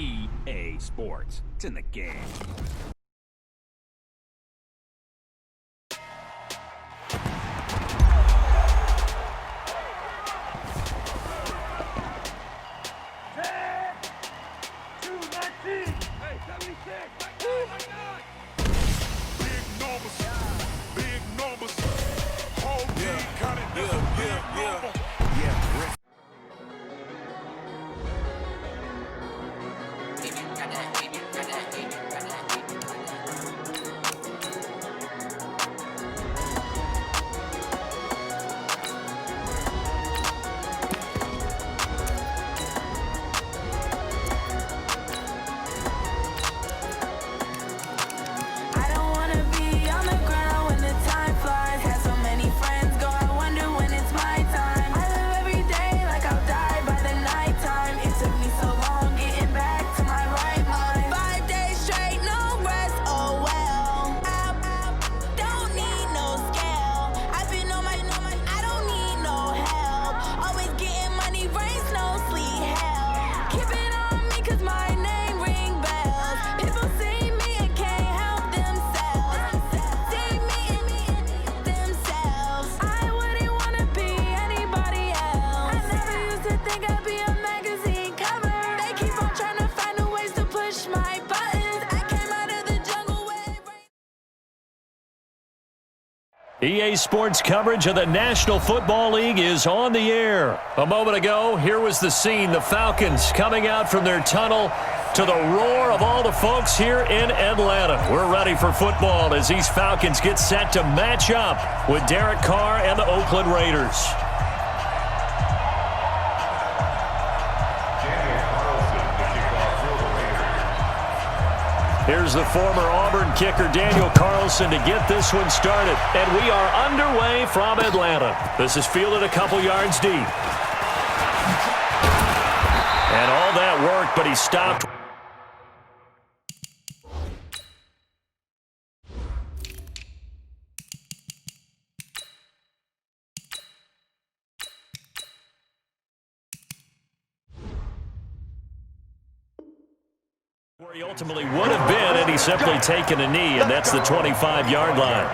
EA Sports. It's in the game. EA Sports coverage of the National Football League is on the air. A moment ago, here was the scene. The Falcons coming out from their tunnel to the roar of all the folks here in Atlanta. We're ready for football as these Falcons get set to match up with Derek Carr and the Oakland Raiders. Here's the former Auburn kicker, Daniel Carlson, to get this one started. And we are underway from Atlanta. This is fielded a couple yards deep. And all that worked, but he stopped. Where he ultimately would have been had he simply taken a knee, and that's the 25-yard line.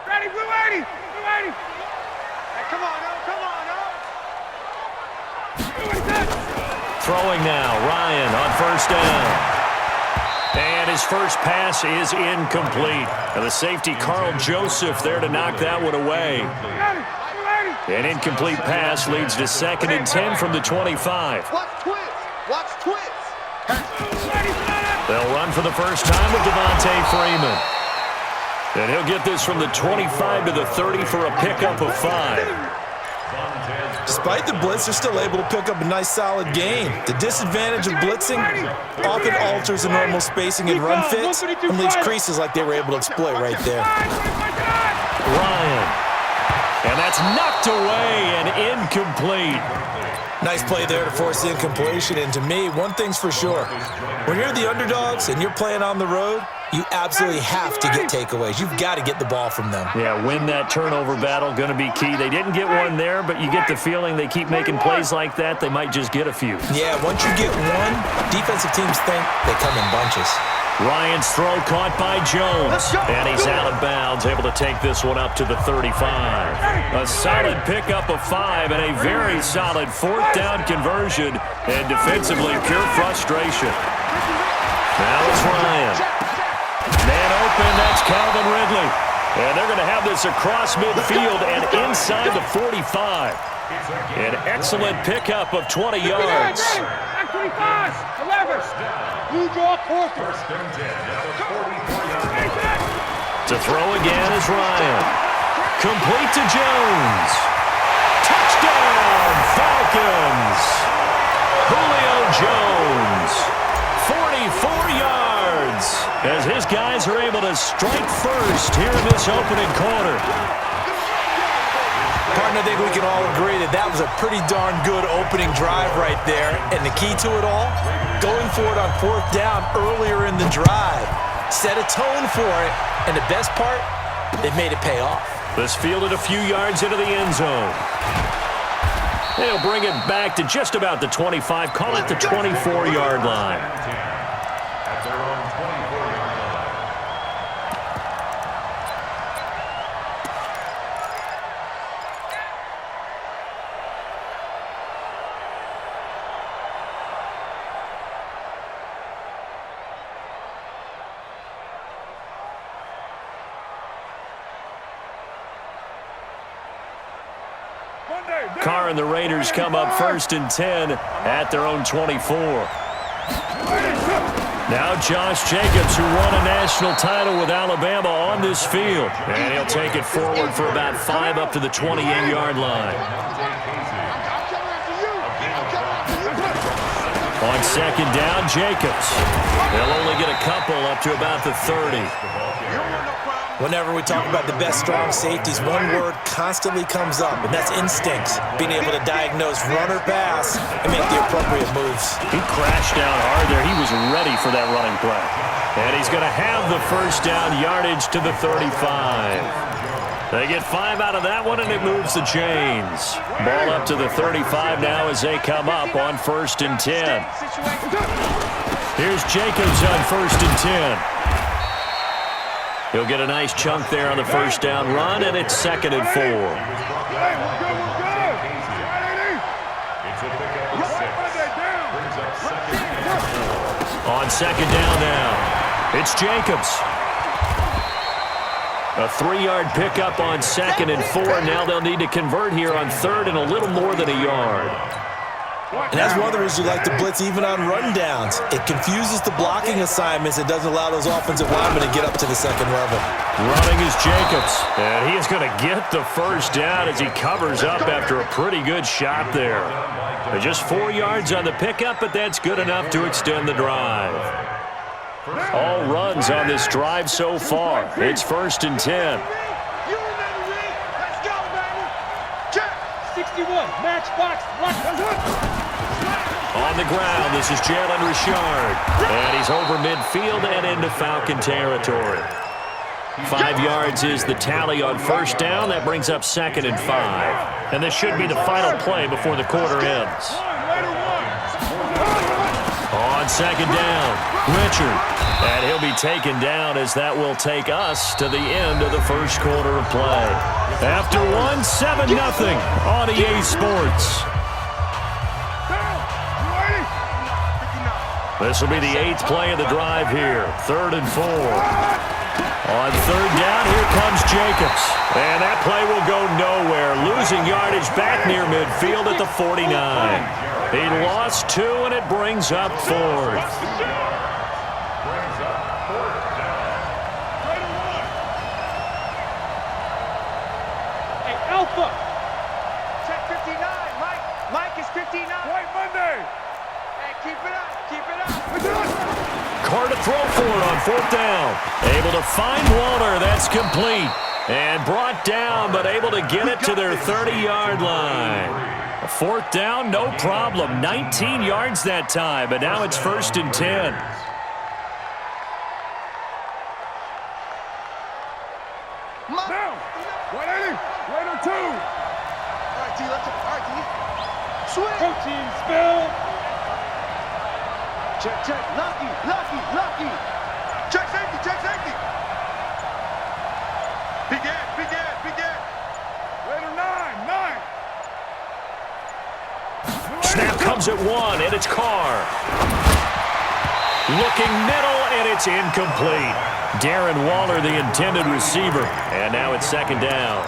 Ready, blue 80, blue 80. Hey, come on, Throwing now, Ryan on first down. And his first pass is incomplete. And the safety, Carl Joseph, there to knock that one away. An incomplete pass leads to 2nd and 10 from the 25. Watch twits. They'll run for the first time with Devontae Freeman. And he'll get this from the 25 to the 30 for a pickup of 5. Despite the blitz, they're still able to pick up a nice, solid gain. The disadvantage of blitzing often alters the normal spacing and run fits and leaves creases like they were able to exploit right there. Ryan. And that's knocked away and incomplete. Nice play there to force the incompletion. And to me, one thing's for sure. When you're the underdogs and you're playing on the road, you absolutely have to get takeaways. You've got to get the ball from them. Yeah, win that turnover battle, going to be key. They didn't get one there, but you get the feeling they keep making plays like that, they might just get a few. Yeah, once you get one, defensive teams think they come in bunches. Ryan's throw caught by Jones, and he's out of bounds, able to take this one up to the 35. A solid pickup of 5 and a very solid 4th down conversion, and defensively pure frustration. Now it's Ryan. Man open, that's Calvin Ridley. And they're going to have this across midfield and inside the 45. An excellent pickup of 20 yards. To throw again is Ryan. Complete to Jones. Touchdown, Falcons. Julio Jones. 44 yards as his guys are able to strike first here in this opening quarter. Partner, I think we can all agree that that was a pretty darn good opening drive right there. And the key to it all, going for it on 4th down earlier in the drive. Set a tone for it. And the best part, They've made it pay off. This fielded a few yards into the end zone. They'll bring it back to just about the 25, call it the 24-yard line. At their own 24-yard line. Carr and the Raiders come up 1st and 10 at their own 24. Now Josh Jacobs, who won a national title with Alabama, on this field. And he'll take it forward for about 5 up to the 28-yard line. On 2nd down, Jacobs. They'll only get a couple up to about the 30. Whenever we talk about the best strong safeties, one word constantly comes up, and that's instincts. Being able to diagnose run or pass and make the appropriate moves. He crashed down hard there. He was ready for that running play. And he's going to have the 1st down, yardage to the 35. They get 5 out of that one, and it moves the chains. Ball up to the 35 now as they come up on 1st and 10. Here's Jacobs on 1st and 10. He'll get a nice chunk there on the 1st down run, and it's 2nd and 4. On 2nd down now, it's Jacobs. A 3-yard pickup on 2nd and 4. Now they'll need to convert here on 3rd and a little more than a yard. And that's one of the reasons you like to blitz even on rundowns. It confuses the blocking assignments. It doesn't allow those offensive linemen to get up to the 2nd level. Running is Jacobs. And he is going to get the 1st down as he covers up after a pretty good shot there. Just 4 yards on the pickup, but that's good enough to extend the drive. All runs on this drive so far. It's 1st and 10. 61, matchbox, on the ground, this is Jalen Richard. And he's over midfield and into Falcon territory. 5 yards is the tally on 1st down. That brings up 2nd and 5. And this should be the final play before the quarter ends. On 2nd down, Richard. And he'll be taken down as that will take us to the end of the 1st quarter of play. After one, 7-0 on EA Sports. This will be the 8th play of the drive here. 3rd and 4. On 3rd down, here comes Jacobs. And that play will go nowhere. Losing yardage back near midfield at the 49. He lost 2, and it brings up 4th. Alpha. Check 59. Mike is 59. White Monday. Hey, keep it up. Keep it up. Carr to throw for it on 4th down. Able to find Walter. That's complete. And brought down, but able to get it to their 30-yard line. A 4th down, no problem. 19 yards that time, but now it's 1st and 10. Now, 180, 102. All right, T, let's go. All right, T. Swing. Protein spill. Check. Lucky. Check safety. Begin. Raider 9. Snap comes at 1, and it's Carr. Looking middle, and it's incomplete. Darren Waller, the intended receiver. And now it's 2nd down.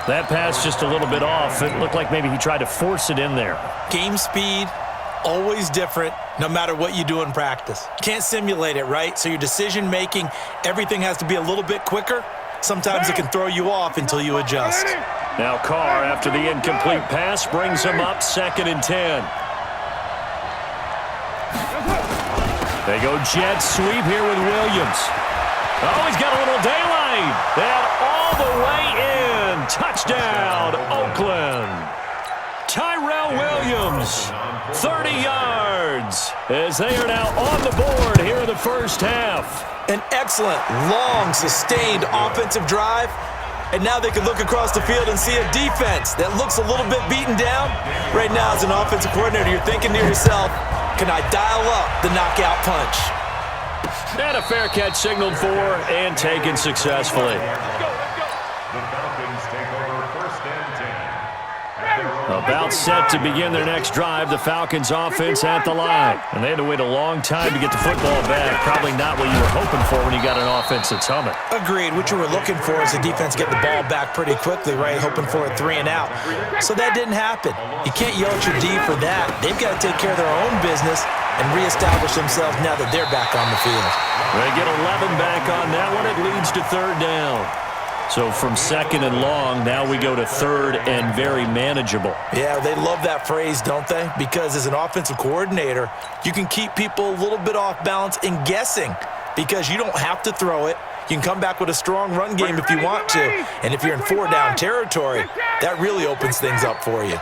That pass just a little bit off. It looked like maybe he tried to force it in there. Game speed, always different, no matter what you do in practice. You can't simulate it, right? So your decision-making, everything has to be a little bit quicker. Sometimes it can throw you off until you adjust. Now Carr, after the incomplete pass, brings him up 2nd and 10. They go jet sweep here with Williams. Oh, he's got a little daylight. And all the way in. Touchdown, Oakland. Tyrell Williams 30 yards as they are now on the board here in the first half. An excellent, long, sustained offensive drive. And now they can look across the field and see a defense that looks a little bit beaten down. Right now, as an offensive coordinator, you're thinking to yourself, can I dial up the knockout punch? And a fair catch signaled for and taken successfully. The Falcons take over first and 10. About set to begin their next drive, the Falcons offense at the line. And they had to wait a long time to get the football back. Probably not what you were hoping for when you got an offense that's humming. Agreed. What you were looking for is the defense get the ball back pretty quickly, right? Hoping for a 3 and out. So that didn't happen. You can't yell at your D for that. They've got to take care of their own business and reestablish themselves now that they're back on the field. They get 11 back on that one. It leads to third down. So from second and long, now we go to third and very manageable. Yeah, they love that phrase, don't they? Because as an offensive coordinator, you can keep people a little bit off balance and guessing because you don't have to throw it. You can come back with a strong run game if you want to. And if you're in 4-down territory, that really opens things up for you.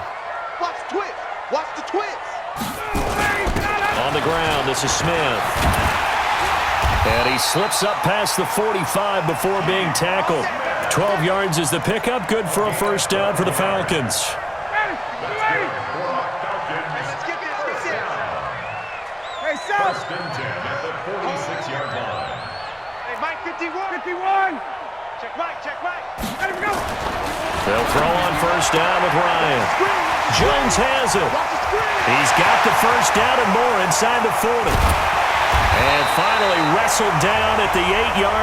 Watch the twist. Watch the twist. On the ground, this is Smith. And he slips up past the 45 before being tackled. 12 yards is the pickup. Good for a first down for the Falcons. Let's get this. Hey, Sal. First and 10 at the 46-yard line. Hey, Mike, 51. Check Mike. Let him go. They'll throw on first down with Ryan. Jones has it. He's got the first down and more inside the 40. And finally wrestled down at the 8-yard